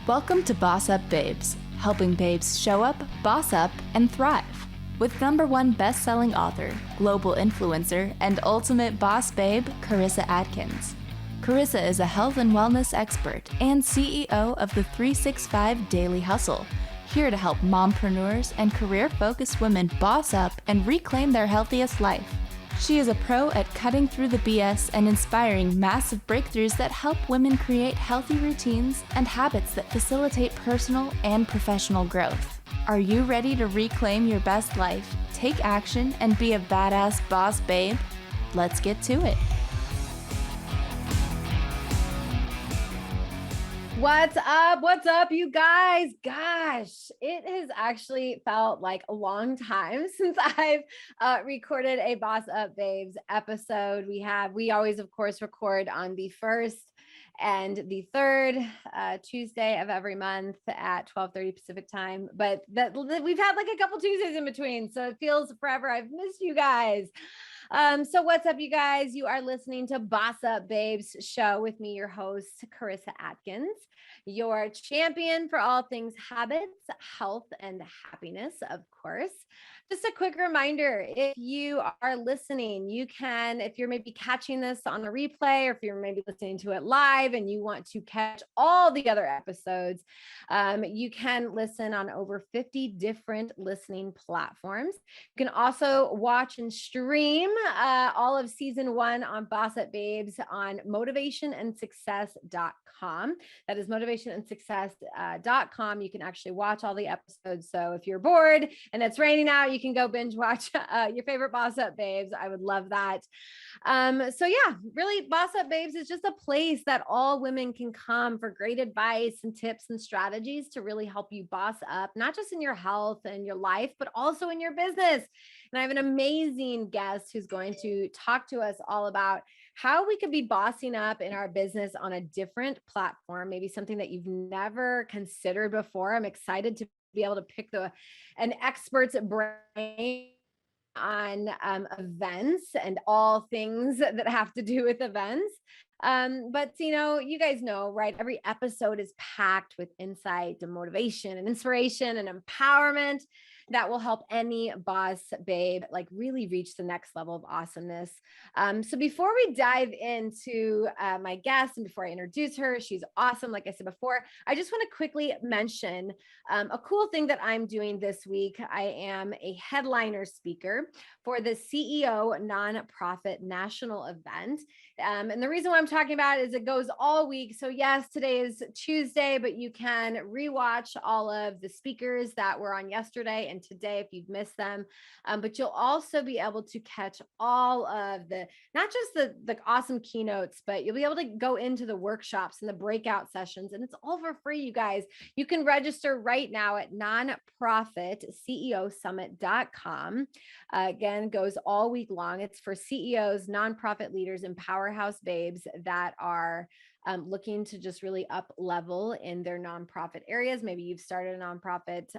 Welcome to BossUp Babes, helping babes show up, boss up, and thrive. With #1 best-selling author, global influencer, and ultimate boss babe, Karissa Adkins. Karissa is a health and wellness expert and CEO of the 365 Daily Hustle, here to help mompreneurs and career-focused women boss up and reclaim their healthiest life. She is a pro at cutting through the BS and inspiring massive breakthroughs that help women create healthy routines and habits that facilitate personal and professional growth. Are you ready to reclaim your best life, take action, and be a badass boss babe? Let's get to it. What's up? What's up, you guys? Gosh, it has actually felt like a long time since I've recorded a BossUp Babes episode. We always, of course, record on the first and the third Tuesday of every month at 12:30 Pacific time. But we've had like a couple Tuesdays in between, so it feels forever. I've missed you guys. So what's up, you guys? You are listening to BossUp Babes show with me, your host, Karissa Adkins, your champion for all things habits, health, and happiness, of course. Just a quick reminder, if you are listening, you can, if you're maybe catching this on a replay, or if you're maybe listening to it live and you want to catch all the other episodes, you can listen on over 50 different listening platforms. You can also watch and stream all of season 1 on BossUp Babes on motivationandsuccess.com. That is motivationandsuccess.com. You can actually watch all the episodes. So if you're bored and it's raining out, you can go binge watch your favorite BossUp Babes. I would love that. So yeah, really, BossUp Babes is just a place that all women can come for great advice and tips and strategies to really help you boss up, not just in your health and your life, but also in your business. And I have an amazing guest who's going to talk to us all about how we could be bossing up in our business on a different platform, maybe something that you've never considered before. I'm excited to be able to pick an expert's brain on events and all things that have to do with events. But you guys know, right? Every episode is packed with insight and motivation and inspiration and empowerment that will help any boss babe like really reach the next level of awesomeness. So before we dive into my guest and before I introduce her, she's awesome. Like I said before, I just want to quickly mention a cool thing that I'm doing this week. I am a headliner speaker for the CEO Nonprofit National Event. And the reason why I'm talking about it is it goes all week. So yes, today is Tuesday, but you can rewatch all of the speakers that were on yesterday and today if you've missed them. But you'll also be able to catch all of not just the awesome keynotes, but you'll be able to go into the workshops and the breakout sessions, and it's all for free, you guys. You can register right now at nonprofitceosummit.com. Again, goes all week long. It's for CEOs, nonprofit leaders, and powerhouse babes that are looking to just really up level in their nonprofit areas. Maybe you've started a nonprofit,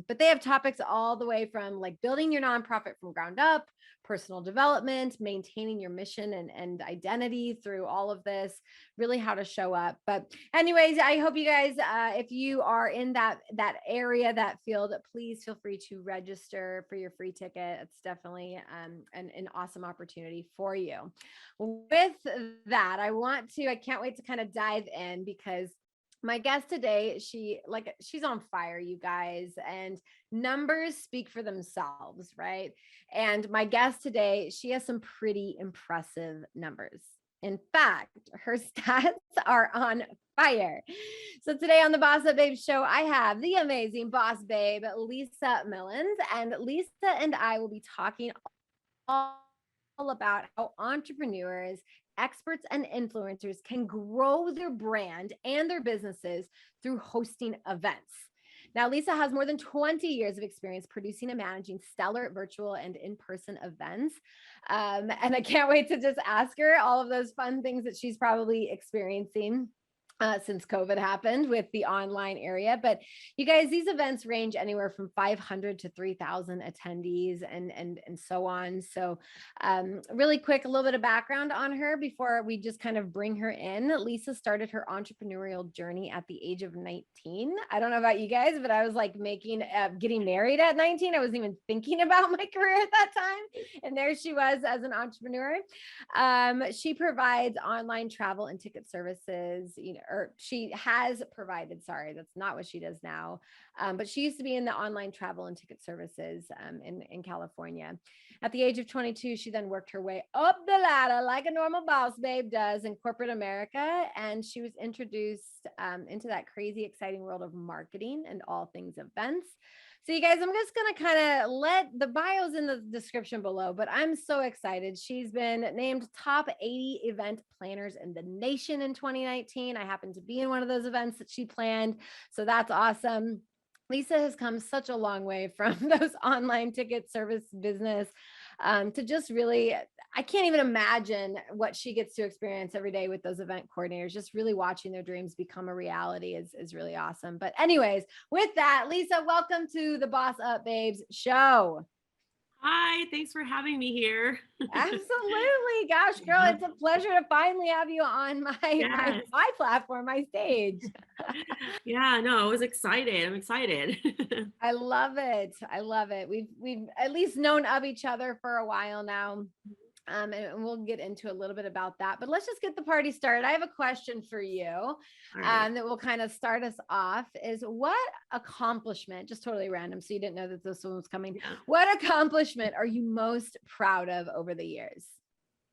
but they have topics all the way from like building your nonprofit from ground up, personal development, maintaining your mission and identity through all of this, really how to show up. But anyways, I hope you guys, if you are in that area, that field, please feel free to register for your free ticket. It's definitely an awesome opportunity for you. With that, I can't wait to kind of dive in because my guest today, she's on fire, you guys, and numbers speak for themselves, right? And my guest today, she has some pretty impressive numbers. In fact, her stats are on fire. So today on the BossUp Babe show, I have the amazing boss babe, Liza Mullen, and Lisa and I will be talking all about how entrepreneurs, experts, and influencers can grow their brand and their businesses through hosting events. Now, Lisa has more than 20 years of experience producing and managing stellar virtual and in-person events. And I can't wait to just ask her all of those fun things that she's probably experiencing since COVID happened with the online area. But you guys, these events range anywhere from 500 to 3,000 attendees and so on. So really quick, a little bit of background on her before we just kind of bring her in. Lisa started her entrepreneurial journey at the age of 19. I don't know about you guys, but I was like getting married at 19. I wasn't even thinking about my career at that time. And there she was as an entrepreneur. She provides online travel and ticket services, or she has provided, sorry, that's not what she does now. But she used to be in the online travel and ticket services in California. At the age of 22, she then worked her way up the ladder like a normal boss babe does in corporate America. And she was introduced into that crazy, exciting world of marketing and all things events. So you guys, I'm just going to kind of let the bios in the description below, but I'm so excited. She's been named top 80 event planners in the nation in 2019. I happened to be in one of those events that she planned. So that's awesome. Lisa has come such a long way from those online ticket service business to just really, I can't even imagine what she gets to experience every day with those event coordinators. Just really watching their dreams become a reality is really awesome. But anyways, with that, Lisa, welcome to the Boss Up Babes show. Hi, thanks for having me here. Absolutely. Gosh, girl, it's a pleasure to finally have you on my platform, my stage. Yeah, no, I was excited. I'm excited. I love it. I love it. We've at least known of each other for a while now. And we'll get into a little bit about that, but let's just get the party started. I have a question for you that will kind of start us off is what accomplishment, just totally random, so you didn't know that this one was coming. Yeah. What accomplishment are you most proud of over the years?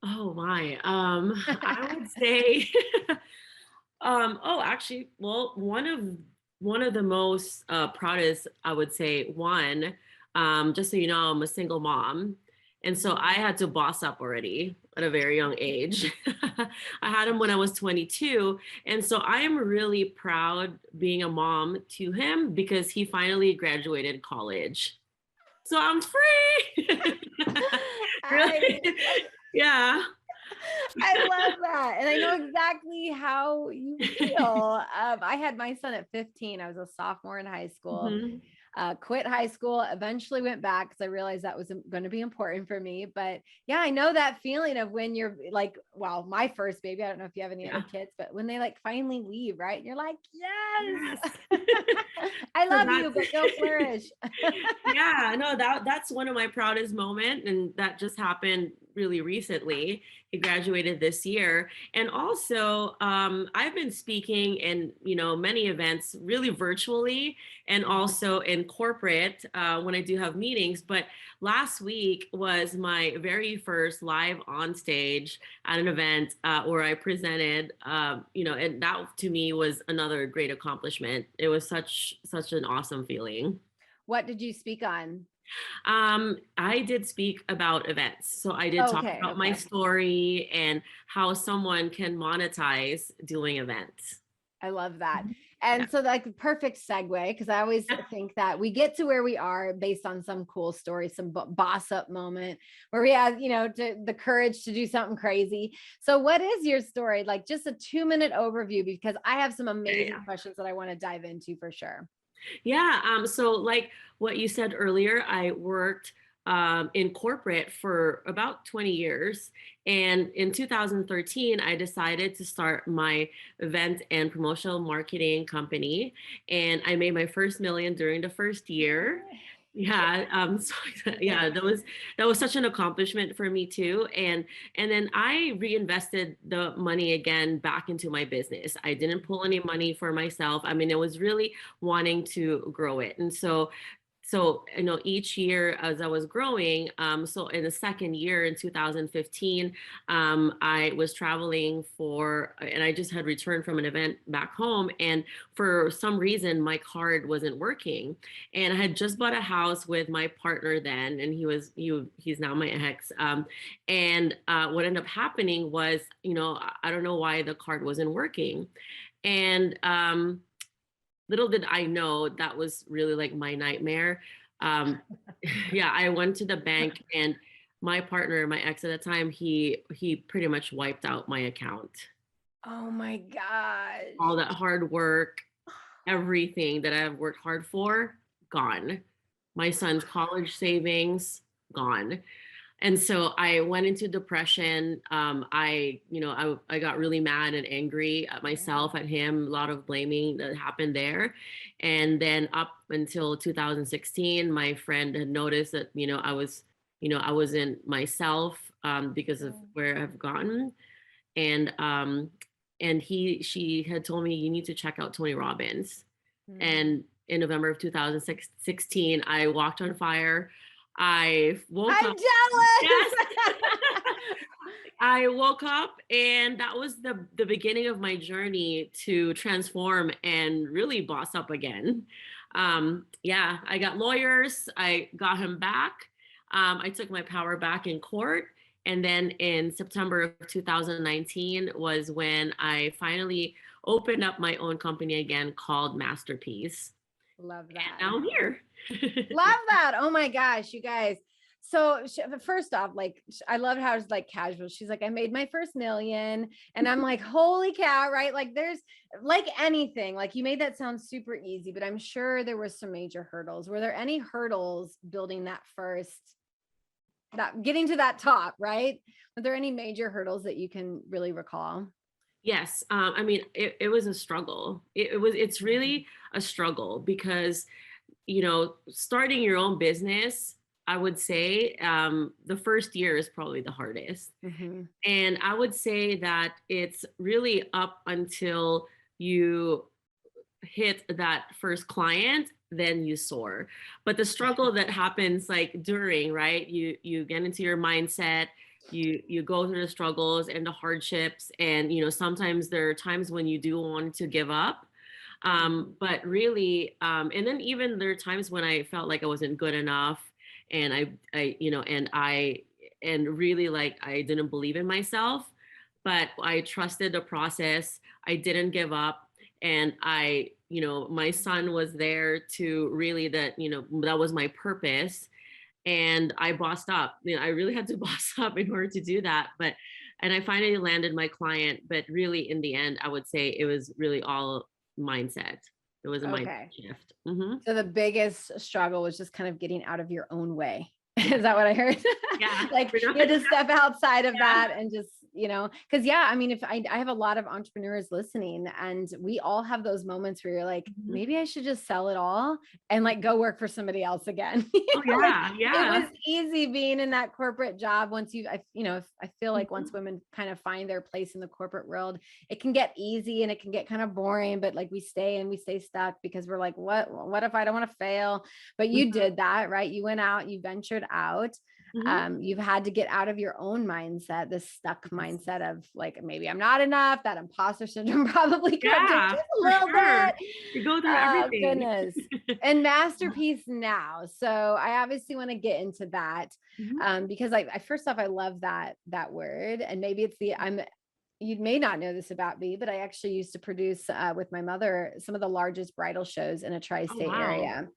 Oh my, I would say, actually, well, one of the most proudest, I would say just so you know, I'm a single mom. And so I had to boss up already at a very young age. I had him when I was 22. And so I am really proud being a mom to him because he finally graduated college. So I'm free. Really? Yeah. I love that. And I know exactly how you feel. I had my son at 15. I was a sophomore in high school. Mm-hmm. Quit high school, eventually went back because I realized that was going to be important for me. But yeah, I know that feeling of when you're like, well, my first baby, I don't know if you have any other kids, but when they like finally leave, right? And you're like, yes. I love you, but go flourish. Yeah, no, that's one of my proudest moments. And that just happened really recently. He graduated this year. And also I've been speaking in, many events really virtually and also in corporate when I do have meetings. But last week was my very first live on stage at an event where I presented, and that to me was another great accomplishment. It was such an awesome feeling. What did you speak on? I did speak about events. So I did talk about my story and how someone can monetize doing events. I love that. And so like the perfect segue, because I always think that we get to where we are based on some cool story, some boss up moment where we have, the courage to do something crazy. So what is your story? Like just a 2-minute overview, because I have some amazing questions that I want to dive into for sure. Yeah. So like what you said earlier, I worked in corporate for about 20 years. And in 2013, I decided to start my event and promotional marketing company. And I made my first million during the first year. Yeah. That was such an accomplishment for me too. And then I reinvested the money again back into my business. I didn't pull any money for myself. I mean, I was really wanting to grow it. And so each year as I was growing, so in the second year in 2015, I was traveling and I just had returned from an event back home. And for some reason, my card wasn't working. And I had just bought a house with my partner then, and he's now my ex. And what ended up happening was, I don't know why the card wasn't working. And little did I know that was really like my nightmare. I went to the bank and my partner, my ex at the time, he pretty much wiped out my account. Oh my gosh. All that hard work, everything that I've worked hard for, gone. My son's college savings, gone. And so I went into depression. I got really mad and angry at myself, at him, a lot of blaming that happened there. And then up until 2016, my friend had noticed that, I wasn't myself because of where I've gotten. And she had told me, you need to check out Tony Robbins. And in November of 2016, I walked on fire. I woke I'm up. jealous. Yes. I woke up, and that was the beginning of my journey to transform and really boss up again. I got lawyers. I got him back. I took my power back in court. And then in September of 2019 was when I finally opened up my own company again called Masterpiece. Love that. And now I'm here. Love that. Oh my gosh, you guys. So first off, like, I love how it's like casual. She's like, I made my first million. And I'm like, holy cow, right? Like there's like anything, like you made that sound super easy, but I'm sure there was some major hurdles. Were there any hurdles building that getting to that top, right? Were there any major hurdles that you can really recall? Yes. It was a struggle. It's really a struggle because, starting your own business, I would say the first year is probably the hardest. And I would say that it's really up until you hit that first client, then you soar. But the struggle that happens like during, right? You get into your mindset, you go through the struggles and the hardships, and sometimes there are times when you do want to give up. But really, and then even there are times when I felt like I wasn't good enough, and and really like I didn't believe in myself, but I trusted the process. I didn't give up. And my son was there to really that was my purpose. And I bossed up. I really had to boss up in order to do that. And I finally landed my client. But really, in the end, I would say it was really all mindset. It was a mindset shift. So the biggest struggle was just kind of getting out of your own way. Is that what I heard? Yeah. Like you had to step outside of that and just, because if I have a lot of entrepreneurs listening, and we all have those moments where you're like, maybe I should just sell it all and like go work for somebody else again. Oh, yeah. It was easy being in that corporate job. Once I feel like once women kind of find their place in the corporate world, it can get easy and it can get kind of boring, but like we stay stuck because we're like, what if I don't want to fail? But you did that, right? You went out, you ventured out. You've had to get out of your own mindset, this stuck mindset of like, maybe I'm not enough. That imposter syndrome probably crept in just a little bit. You go through everything. Goodness. And Masterpiece now. So I obviously want to get into that because I first off, I love that word. And maybe it's you may not know this about me, but I actually used to produce with my mother some of the largest bridal shows in a tri-state area.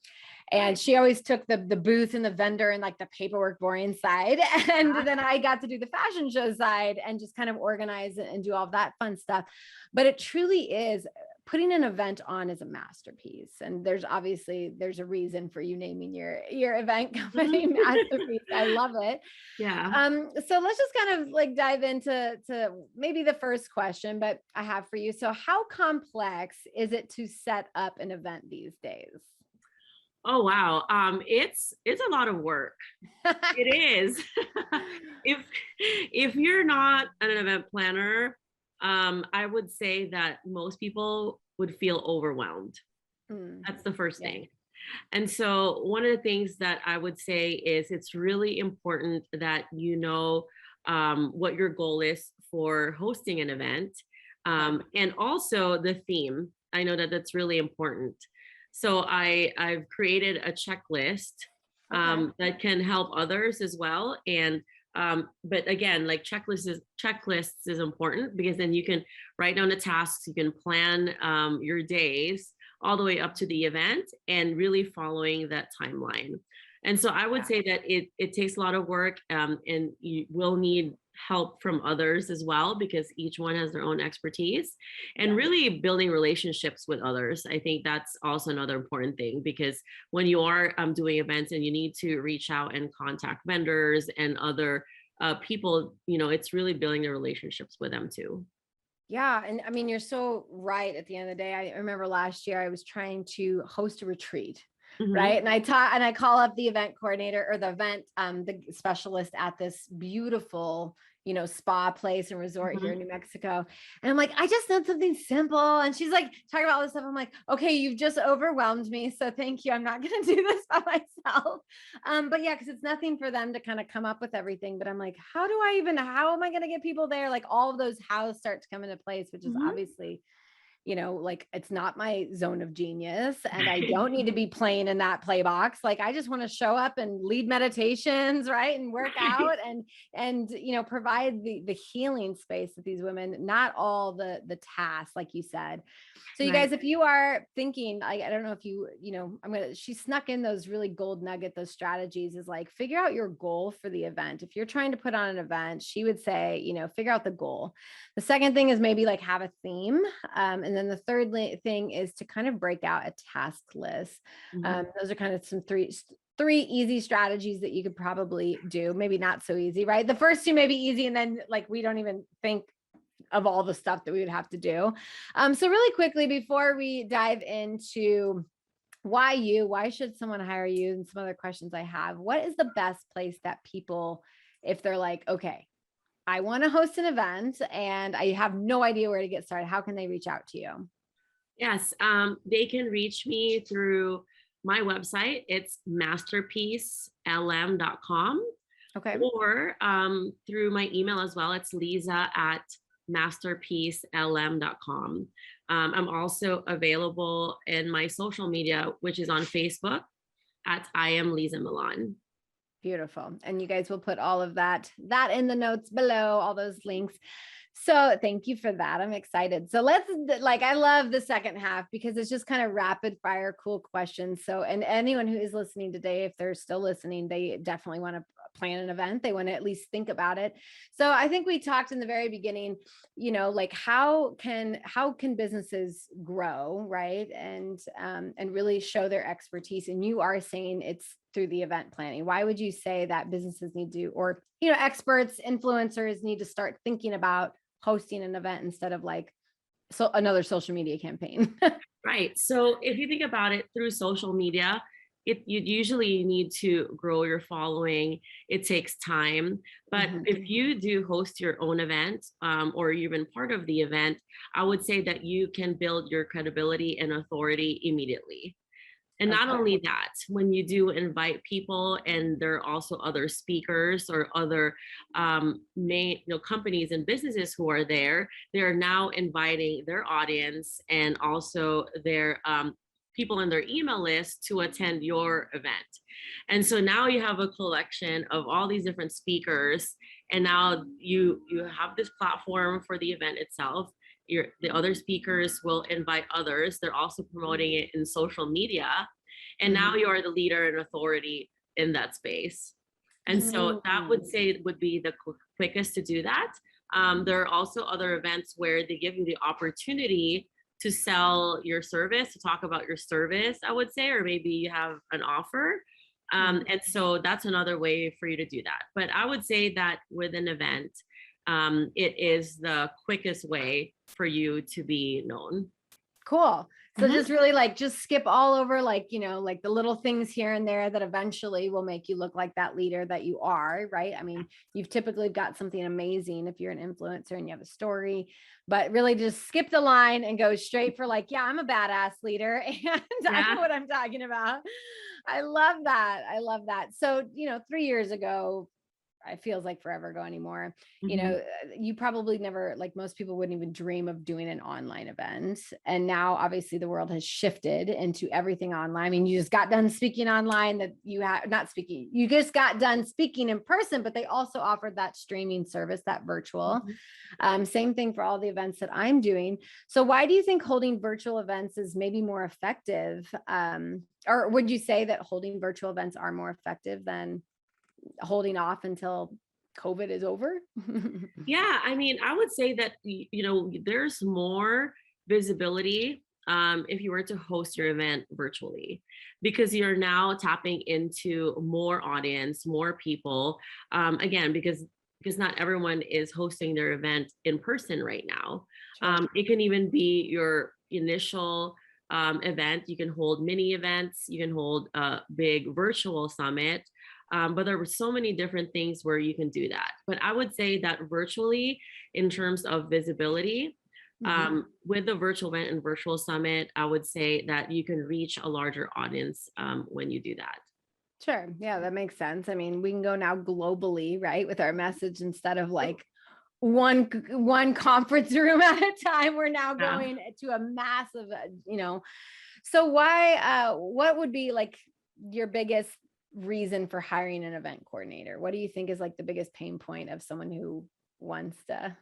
And she always took the booth and the vendor and like the paperwork boring side. And then I got to do the fashion show side and just kind of organize it and do all that fun stuff. But it truly is, putting an event on is a masterpiece. And there's a reason for you naming your event company Masterpiece. I love it. Yeah. So let's just kind of like dive into maybe the first question, but I have for you. So how complex is it to set up an event these days? Oh, wow. It's a lot of work. It is. If you're not an event planner, I would say that most people would feel overwhelmed. That's the first thing. And so one of the things that I would say is it's really important that what your goal is for hosting an event, and also the theme. I know that that's really important. So I've created a checklist that can help others as well. And but again, like checklists is important because then you can write down the tasks, you can plan your days all the way up to the event and really following that timeline. And so I would say that it takes a lot of work, and you will need help from others as well, because each one has their own expertise, and really building relationships with others. I think that's also another important thing, because when you are doing events and you need to reach out and contact vendors and other people, it's really building the relationships with them too. Yeah. And I mean, you're so right. At the end of the day, I remember last year I was trying to host a retreat. Mhm. Right. And I call up the event coordinator or the event, the specialist at this beautiful, spa place and resort here in Mhm. New Mexico. And I'm like, I just need something simple. And she's like, talking about all this stuff. I'm like, okay, you've just overwhelmed me. So thank you. I'm not going to do this by myself. But yeah, cause it's nothing for them to kind of come up with everything. But I'm like, how am I going to get people there? Like all of those hows start to come into place, which is Mhm. obviously like it's not my zone of genius and I don't need to be playing in that play box. Like I just want to show up and lead meditations, right? And work out and provide the healing space that these women, not all the tasks, like you said. So you Right. guys, if you are thinking, I don't know if she snuck in those really gold nugget, those strategies is like, figure out your goal for the event. If you're trying to put on an event, she would say, figure out the goal. The second thing is maybe like have a theme. And then the third thing is to kind of break out a task list. Mhm. Those are kind of three easy strategies that you could probably do. Maybe not so easy, right? The first two may be easy. And then like, we don't even think of all the stuff that we would have to do. So really quickly, before we dive into why should someone hire you and some other questions I have, what is the best place that people, if they're like, okay, I want to host an event and I have no idea where to get started, how can they reach out to you? Yes, they can reach me through my website. It's masterpiecelm.com, Okay. or through my email as well. It's lisa@masterpiecelm.com. I'm also available in my social media, which is on Facebook at I am Liza Mullen. Beautiful. And you guys will put all of that in the notes below, all those links. So thank you for that. I'm excited. So I love the second half because it's just kind of rapid fire, cool questions. So, and anyone who is listening today, if they're still listening, they definitely want to plan an event. They want to at least think about it. So I think we talked in the very beginning, like how can businesses grow, right? And really show their expertise. And you are saying it's through the event planning. Why would you say that businesses need to, or, experts, influencers need to start thinking about hosting an event instead of like another social media campaign? Right. So if you think about it through social media, you usually need to grow your following. It takes time. But if you do host your own event, or you've been part of the event, I would say that you can build your credibility and authority immediately. And not only that, when you do invite people and there are also other speakers or other main companies and businesses who are there, they are now inviting their audience and also their people in their email list to attend your event. And so now you have a collection of all these different speakers, and now you have this platform for the event itself. The other speakers will invite others. They're also promoting it in social media. And now you are the leader and authority in that space. And so that would say would be the quickest to do that. There are also other events where they give you the opportunity to sell your service, to talk about your service, I would say, or maybe you have an offer. And so that's another way for you to do that. But I would say that with an event, it is the quickest way for you to be known. Cool. So just really just skip all over, like the little things here and there that eventually will make you look like that leader that you are, right? I mean, you've typically got something amazing if you're an influencer and you have a story, but really just skip the line and go straight for like, yeah, I'm a badass leader and I know what I'm talking about. I love that. I love that. So, 3 years ago, it feels like forever ago anymore. You probably never, like most people wouldn't even dream of doing an online event. And now obviously the world has shifted into everything online. I mean, you just got done speaking online, that you have not speaking, you just got done speaking in person, but they also offered that streaming service, that virtual. Same thing for all the events that I'm doing. So why do you think holding virtual events is maybe more effective? Or would you say that holding virtual events are more effective than holding off until COVID is over? Yeah, I mean, I would say that, there's more visibility if you were to host your event virtually, because you're now tapping into more audience, more people. Again, because not everyone is hosting their event in person right now. Sure. It can even be your initial event. You can hold mini events, you can hold a big virtual summit. But there were so many different things where you can do that. But I would say that virtually, in terms of visibility, with the virtual event and virtual summit, I would say that you can reach a larger audience when you do that. Sure. Yeah, that makes sense. I mean, we can go now globally, right, with our message instead of like one conference room at a time. We're now Yeah. going to a massive, So why, what would be like your biggest reason for hiring an event coordinator? What do you think is like the biggest pain point of someone who wants to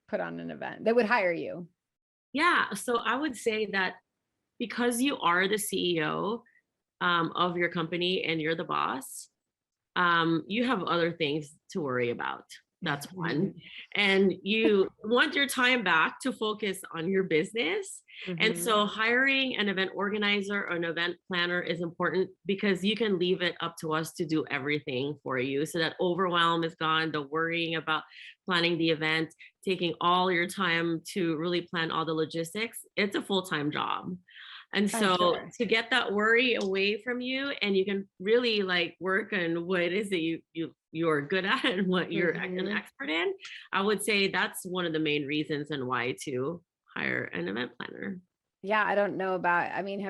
put on an event that would hire you? Yeah. So I would say that because you are the CEO of your company and you're the boss, you have other things to worry about. That's one. And you want your time back to focus on your business. And so hiring an event organizer or an event planner is important because you can leave it up to us to do everything for you. So that overwhelm is gone, the worrying about planning the event, taking all your time to really plan all the logistics. It's a full-time job. And so sure. to get that worry away from you, and you can really like work on what it is that you're good at and what you're an expert in, I would say that's one of the main reasons and why to hire an event planner. Yeah, I don't know about, I mean,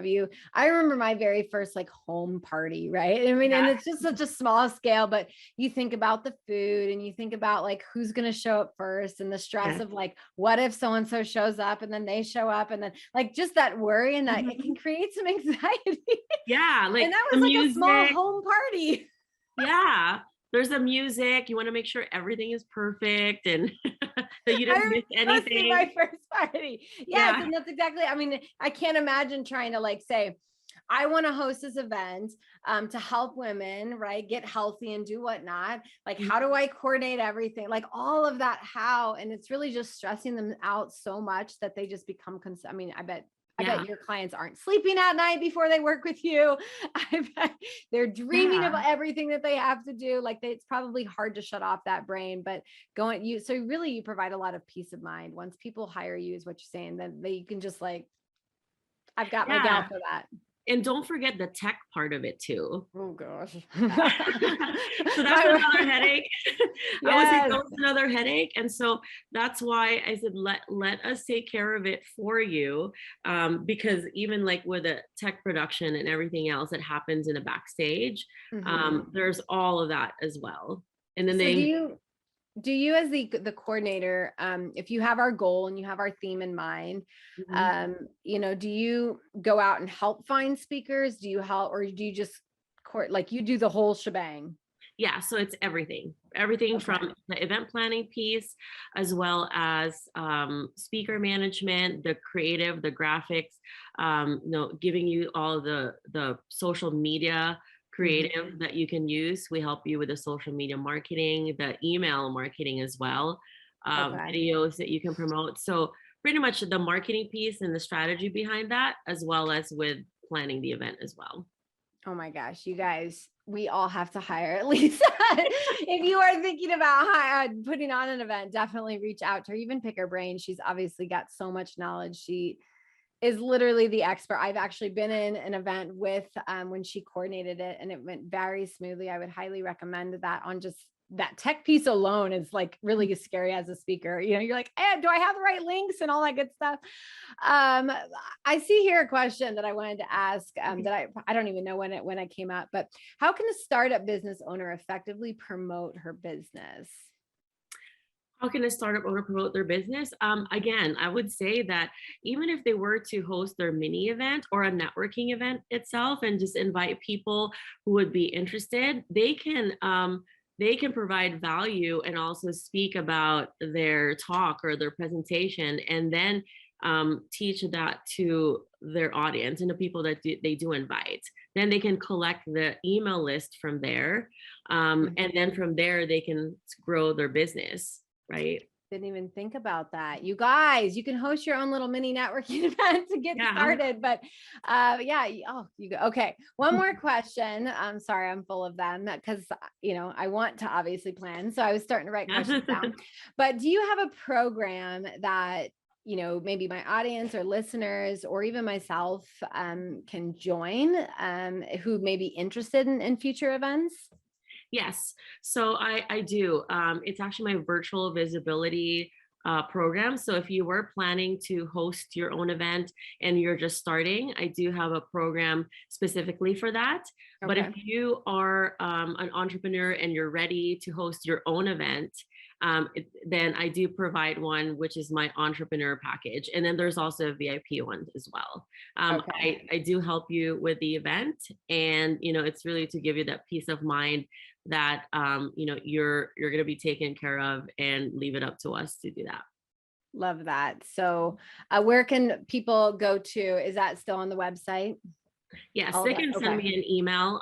I remember my very first like home party, right? I mean, and Yeah. it's just such a small scale, but you think about the food and you think about like who's going to show up first and the stress Yeah. of like, what if so-and-so shows up and then they show up and then like just that worry and that it can create some anxiety. Yeah, like And that the was like a small music. home party. Yeah, there's the music. You want to make sure everything is perfect and that you didn't miss Hosting my anything. first party. Yes, Yeah. and that's exactly, I mean, I can't imagine trying to like say, I want to host this event to help women, right, get healthy and do whatnot. Like, how do I coordinate everything? Like all of that, how? And it's really just stressing them out so much that they just become, I mean, I bet your clients aren't sleeping at night before they work with you. I bet they're dreaming of everything that they have to do. Like it's probably hard to shut off that brain, but so really you provide a lot of peace of mind. Once people hire you is what you're saying, then you can just like, I've got my gal for that. And don't forget the tech part of it too. Oh gosh. So that's another headache. I would say that's another headache. And so that's why I said, let us take care of it for you. Because even like with the tech production and everything else that happens in the backstage, there's all of that as well. And then do you as the coordinator, if you have our goal and you have our theme in mind, do you go out and help find speakers? Do you help, or do you just like you do the whole shebang? Yeah, so it's everything from the event planning piece, as well as speaker management, the creative, the graphics, giving you all the social media creative that you can use. We help you with the social media marketing, the email marketing as well, videos that you can promote. So pretty much the marketing piece and the strategy behind that, as well as with planning the event as well. Oh my gosh, you guys, we all have to hire Lisa. If you are thinking about putting on an event, definitely reach out to her, even pick her brain. She's obviously got so much knowledge. She is literally the expert. I've actually been in an event with when she coordinated it and it went very smoothly. I would highly recommend that. On just that tech piece alone is like really scary as a speaker. You're like, do I have the right links and all that good stuff? I see here a question that I wanted to ask that I don't even know when it came up, but how can a startup business owner effectively promote her business? How can a startup owner promote their business? Again, I would say that even if they were to host their mini event or a networking event itself and just invite people who would be interested, they can provide value and also speak about their talk or their presentation, and then teach that to their audience and the people that they do invite. then they can collect the email list from there. And then from there, they can grow their business, right? Didn't even think about that. You guys, you can host your own little mini networking event to get started. But you go. Okay. One more question. I'm sorry, I'm full of them because, I want to obviously plan. So I was starting to write questions down. But do you have a program that, maybe my audience or listeners or even myself can join who may be interested in future events? Yes. So I do. It's actually my virtual visibility program. So if you were planning to host your own event and you're just starting, I do have a program specifically for that. Okay. But if you are an entrepreneur and you're ready to host your own event, then I do provide one, which is my entrepreneur package. And then there's also a VIP one as well. I do help you with the event, and it's really to give you that peace of mind that you're going to be taken care of, and leave it up to us to do that. Love that. So where can people go to? Is that still on the website? Yes, they can send me an email,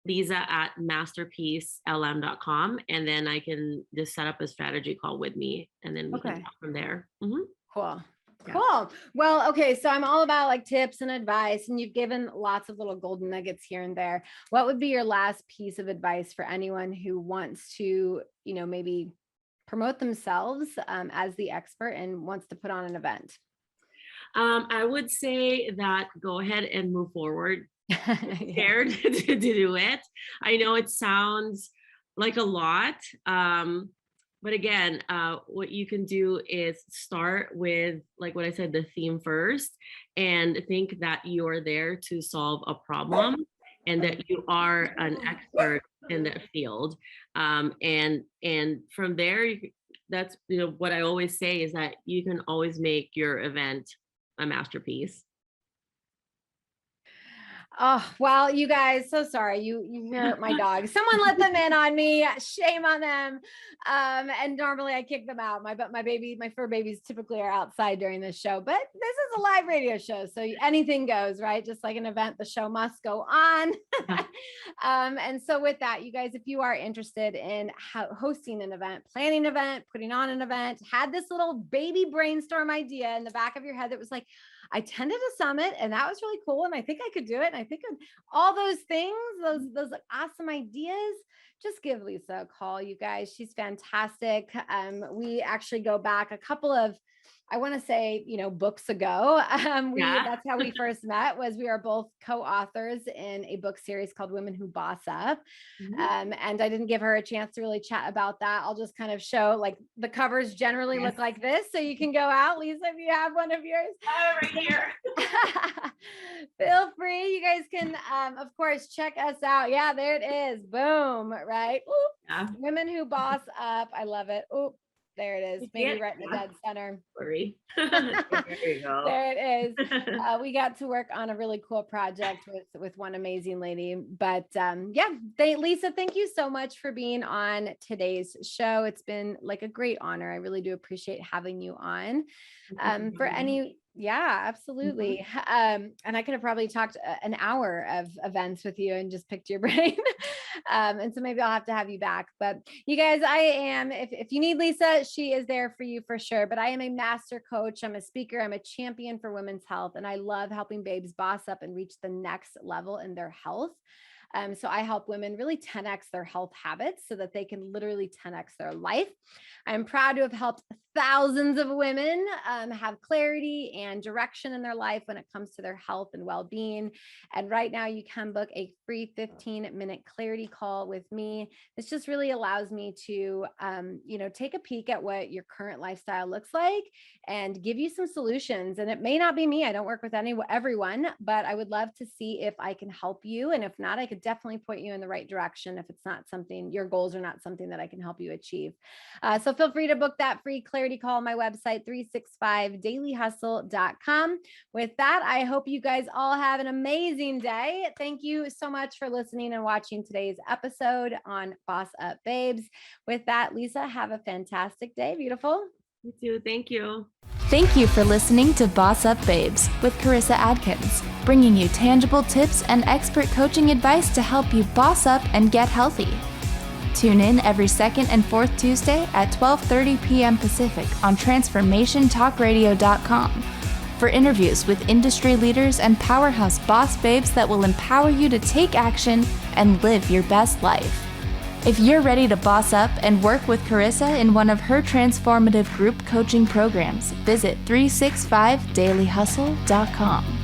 Liza@masterpieceLM.com, and then I can just set up a strategy call with me, and then we can talk from there. Mm-hmm. Cool. Yeah. Cool. Well, okay. So I'm all about like tips and advice, and you've given lots of little golden nuggets here and there. What would be your last piece of advice for anyone who wants to, maybe promote themselves as the expert and wants to put on an event? I would say that go ahead and move forward. Scared to do it. I know it sounds like a lot. But again, what you can do is start with, like what I said, the theme first, and think that you are there to solve a problem and that you are an expert in that field. And from there, that's what I always say is that you can always make your event a masterpiece. Oh, well, you guys, so sorry. You hear my dog. Someone let them in on me. Shame on them. And normally I kick them out. My fur babies typically are outside during this show, but this is a live radio show. So anything goes, right? Just like an event, the show must go on. And so with that, you guys, if you are interested in hosting an event, planning an event, putting on an event, had this little baby brainstorm idea in the back of your head that was like, I attended a summit and that was really cool. And I think I could do it. And I think all those things, those awesome ideas, just give Lisa a call, you guys. She's fantastic. We actually go back a couple of, I want to say, books ago. That's how we first met. Was we are both co-authors in a book series called Women Who Boss Up. Mm-hmm. And I didn't give her a chance to really chat about that. I'll just kind of show, like, the covers generally look like this. So you can go out, Lisa, if you have one of yours. Right here. Feel free. You guys can, of course, check us out. Yeah, there it is. Boom. Right. Women Who Boss Up. I love it. Oop. There it is. Maybe right in the dead center. Sorry. There you go. There it is. We got to work on a really cool project with one amazing lady. But Lisa, thank you so much for being on today's show. It's been like a great honor. I really do appreciate having you on. Yeah, absolutely. Mm-hmm. And I could have probably talked an hour of events with you and just picked your brain. And so maybe I'll have to have you back. But you guys, if you need Lisa, she is there for you for sure. But I am a master coach. I'm a speaker. I'm a champion for women's health. And I love helping babes boss up and reach the next level in their health. So I help women really 10x their health habits so that they can literally 10x their life. I'm proud to have helped thousands of women have clarity and direction in their life when it comes to their health and well-being. And right now you can book a free 15-minute clarity call with me. This just really allows me to, take a peek at what your current lifestyle looks like and give you some solutions. And it may not be me. I don't work with everyone, but I would love to see if I can help you. And if not, I could definitely point you in the right direction if it's not something, your goals are not something that I can help you achieve. So feel free to book that free clarity call on my website, 365dailyhustle.com. With that, I hope you guys all have an amazing day. Thank you so much for listening and watching today's episode on Boss Up Babes. With that, Lisa, have a fantastic day. Beautiful. You too. Thank you. Thank you for listening to Boss Up Babes with Karissa Adkins, bringing you tangible tips and expert coaching advice to help you boss up and get healthy. Tune in every second and fourth Tuesday at 12:30 p.m. Pacific on TransformationTalkRadio.com for interviews with industry leaders and powerhouse boss babes that will empower you to take action and live your best life. If you're ready to boss up and work with Karissa in one of her transformative group coaching programs, visit 365dailyhustle.com.